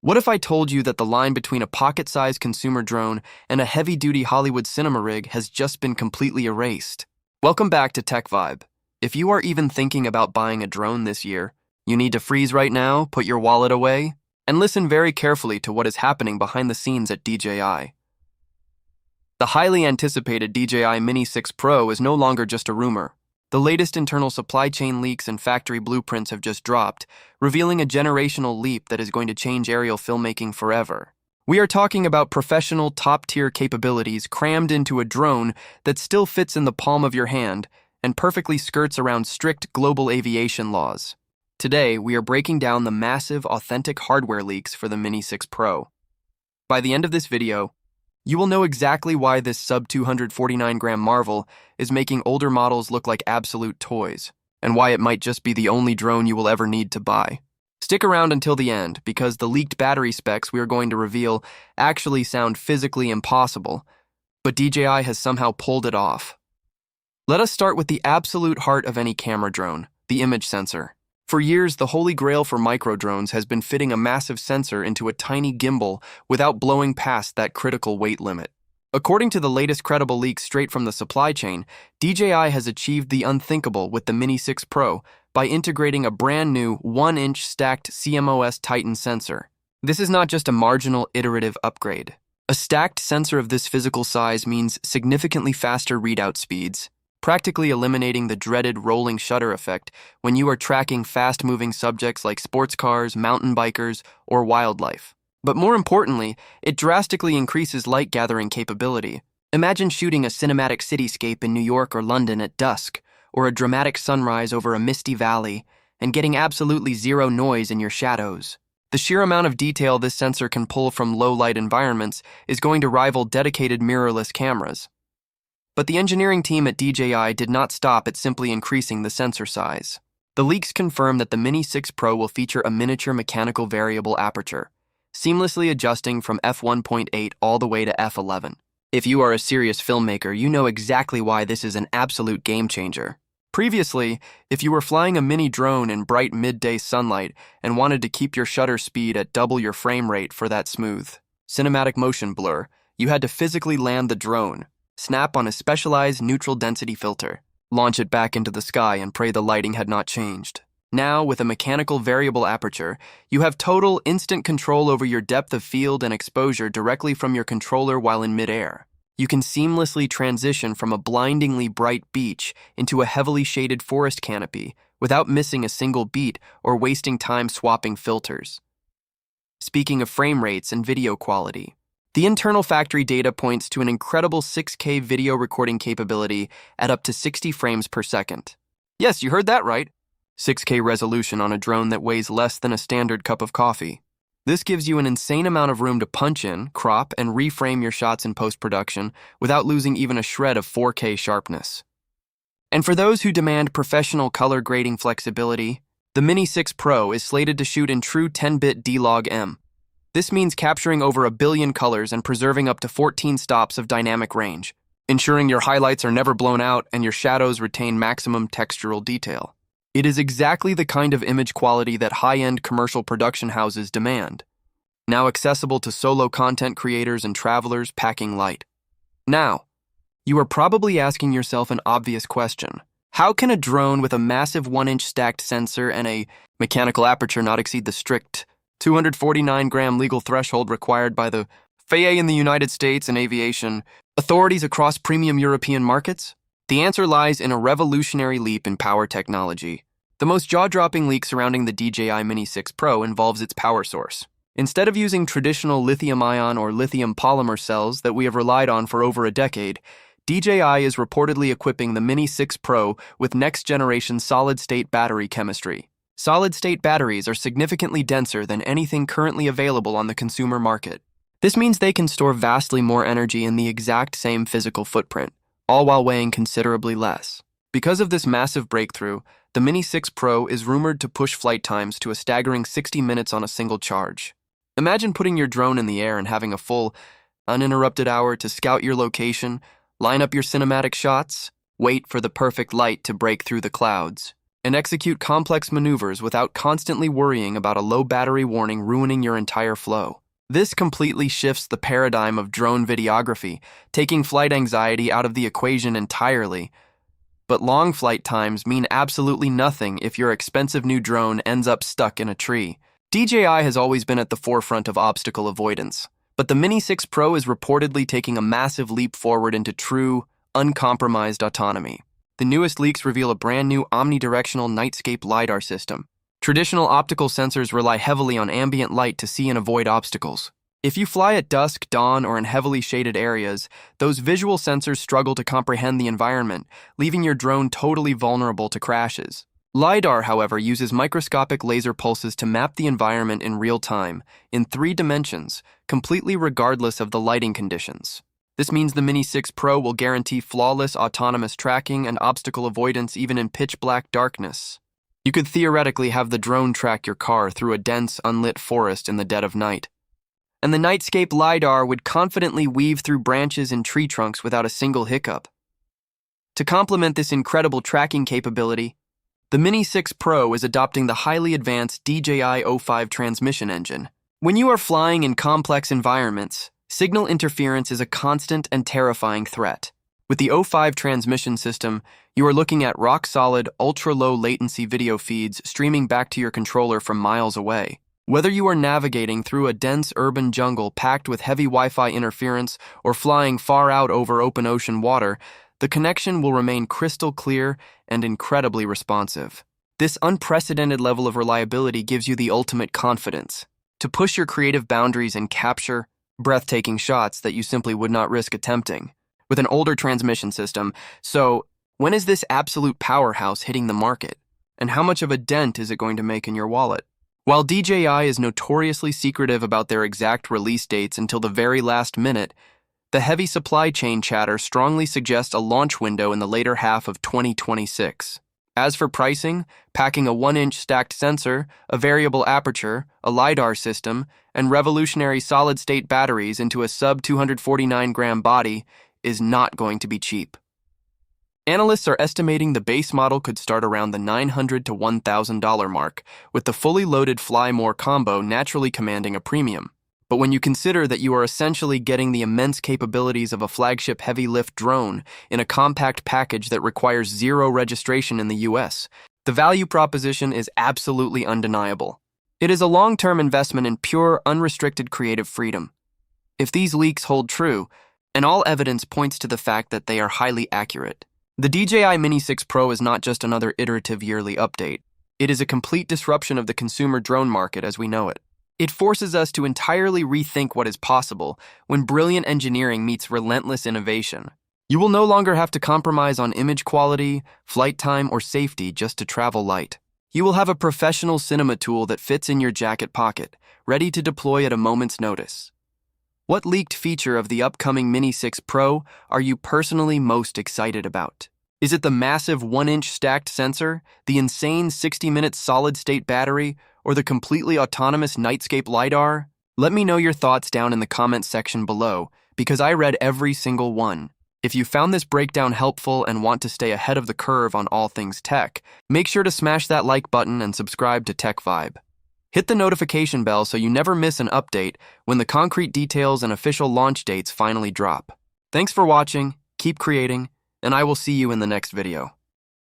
What if I told you that the line between a pocket-sized consumer drone and a heavy-duty Hollywood cinema rig has just been completely erased? Welcome back to TechVibe. If you are even thinking about buying a drone this year, you need to freeze right now, put your wallet away, and listen very carefully to what is happening behind the scenes at DJI. The highly anticipated DJI Mini 6 Pro is no longer just a rumor. The latest internal supply chain leaks and factory blueprints have just dropped, revealing a generational leap that is going to change aerial filmmaking forever. We are talking about professional, top-tier capabilities crammed into a drone that still fits in the palm of your hand and perfectly skirts around strict global aviation laws. Today, we are breaking down the massive, authentic hardware leaks for the Mini 6 Pro. By the end of this video, you will know exactly why this sub-249-gram marvel is making older models look like absolute toys, and why it might just be the only drone you will ever need to buy. Stick around until the end, because the leaked battery specs we are going to reveal actually sound physically impossible, but DJI has somehow pulled it off. Let us start with the absolute heart of any camera drone, the image sensor. For years, the holy grail for micro-drones has been fitting a massive sensor into a tiny gimbal without blowing past that critical weight limit. According to the latest credible leaks straight from the supply chain, DJI has achieved the unthinkable with the Mini 6 Pro by integrating a brand new 1-inch stacked CMOS Titan sensor. This is not just a marginal iterative upgrade. A stacked sensor of this physical size means significantly faster readout speeds, practically eliminating the dreaded rolling shutter effect when you are tracking fast-moving subjects like sports cars, mountain bikers, or wildlife. But more importantly, it drastically increases light-gathering capability. Imagine shooting a cinematic cityscape in New York or London at dusk, or a dramatic sunrise over a misty valley, and getting absolutely zero noise in your shadows. The sheer amount of detail this sensor can pull from low-light environments is going to rival dedicated mirrorless cameras. But the engineering team at DJI did not stop at simply increasing the sensor size. The leaks confirm that the Mini 6 Pro will feature a miniature mechanical variable aperture, seamlessly adjusting from f1.8 all the way to f11. If you are a serious filmmaker, you know exactly why this is an absolute game changer. Previously, if you were flying a mini drone in bright midday sunlight and wanted to keep your shutter speed at double your frame rate for that smooth, cinematic motion blur, you had to physically land the drone, snap on a specialized neutral density filter, launch it back into the sky and pray the lighting had not changed. Now, with a mechanical variable aperture, you have total instant control over your depth of field and exposure directly from your controller while in midair. You can seamlessly transition from a blindingly bright beach into a heavily shaded forest canopy without missing a single beat or wasting time swapping filters. Speaking of frame rates and video quality, the internal factory data points to an incredible 6K video recording capability at up to 60 frames per second. Yes, you heard that right. 6K resolution on a drone that weighs less than a standard cup of coffee. This gives you an insane amount of room to punch in, crop, and reframe your shots in post-production without losing even a shred of 4K sharpness. And for those who demand professional color grading flexibility, the Mini 6 Pro is slated to shoot in true 10-bit D-Log-M. This means capturing over 1 billion colors and preserving up to 14 stops of dynamic range, ensuring your highlights are never blown out and your shadows retain maximum textural detail. It is exactly the kind of image quality that high-end commercial production houses demand, now accessible to solo content creators and travelers packing light. Now, you are probably asking yourself an obvious question. How can a drone with a massive 1-inch stacked sensor and a mechanical aperture not exceed the strict 249-gram legal threshold required by the FAA in the United States and aviation authorities across premium European markets? The answer lies in a revolutionary leap in power technology. The most jaw-dropping leak surrounding the DJI Mini 6 Pro involves its power source. Instead of using traditional lithium-ion or lithium polymer cells that we have relied on for over a decade, DJI is reportedly equipping the Mini 6 Pro with next-generation solid-state battery chemistry. Solid-state batteries are significantly denser than anything currently available on the consumer market. This means they can store vastly more energy in the exact same physical footprint, all while weighing considerably less. Because of this massive breakthrough, the Mini 6 Pro is rumored to push flight times to a staggering 60 minutes on a single charge. Imagine putting your drone in the air and having a full, uninterrupted hour to scout your location, line up your cinematic shots, wait for the perfect light to break through the clouds, and execute complex maneuvers without constantly worrying about a low battery warning ruining your entire flow. This completely shifts the paradigm of drone videography, taking flight anxiety out of the equation entirely. But long flight times mean absolutely nothing if your expensive new drone ends up stuck in a tree. DJI has always been at the forefront of obstacle avoidance, but the Mini 6 Pro is reportedly taking a massive leap forward into true, uncompromised autonomy. The newest leaks reveal a brand new omnidirectional nightscape LiDAR system. Traditional optical sensors rely heavily on ambient light to see and avoid obstacles. If you fly at dusk, dawn, or in heavily shaded areas, those visual sensors struggle to comprehend the environment, leaving your drone totally vulnerable to crashes. LiDAR, however, uses microscopic laser pulses to map the environment in real time, in 3 dimensions, completely regardless of the lighting conditions. This means the Mini 6 Pro will guarantee flawless autonomous tracking and obstacle avoidance even in pitch-black darkness. You could theoretically have the drone track your car through a dense, unlit forest in the dead of night. And the Nightscape LiDAR would confidently weave through branches and tree trunks without a single hiccup. To complement this incredible tracking capability, the Mini 6 Pro is adopting the highly advanced DJI O5 transmission engine. When you are flying in complex environments, signal interference is a constant and terrifying threat. With the O5 transmission system, you are looking at rock-solid, ultra-low latency video feeds streaming back to your controller from miles away. Whether you are navigating through a dense urban jungle packed with heavy Wi-Fi interference or flying far out over open ocean water, the connection will remain crystal clear and incredibly responsive. This unprecedented level of reliability gives you the ultimate confidence to push your creative boundaries and capture breathtaking shots that you simply would not risk attempting with an older transmission system. So, when is this absolute powerhouse hitting the market? And how much of a dent is it going to make in your wallet? While DJI is notoriously secretive about their exact release dates until the very last minute, the heavy supply chain chatter strongly suggests a launch window in the later half of 2026. As for pricing, packing a 1-inch stacked sensor, a variable aperture, a LiDAR system, and revolutionary solid-state batteries into a sub-249-gram body is not going to be cheap. Analysts are estimating the base model could start around the $900 to $1,000 mark, with the fully loaded Fly More combo naturally commanding a premium. But when you consider that you are essentially getting the immense capabilities of a flagship heavy-lift drone in a compact package that requires 0 registration in the US, the value proposition is absolutely undeniable. It is a long-term investment in pure, unrestricted creative freedom. If these leaks hold true, and all evidence points to the fact that they are highly accurate, the DJI Mini 6 Pro is not just another iterative yearly update. It is a complete disruption of the consumer drone market as we know it. It forces us to entirely rethink what is possible when brilliant engineering meets relentless innovation. You will no longer have to compromise on image quality, flight time, or safety just to travel light. You will have a professional cinema tool that fits in your jacket pocket, ready to deploy at a moment's notice. What leaked feature of the upcoming Mini 6 Pro are you personally most excited about? Is it the massive 1-inch stacked sensor, the insane 60-minute solid-state battery, or the completely autonomous Nightscape LiDAR? Let me know your thoughts down in the comments section below, because I read every single one. If you found this breakdown helpful and want to stay ahead of the curve on all things tech, make sure to smash that like button and subscribe to TechVibe. Hit the notification bell so you never miss an update when the concrete details and official launch dates finally drop. Thanks for watching, keep creating, and I will see you in the next video.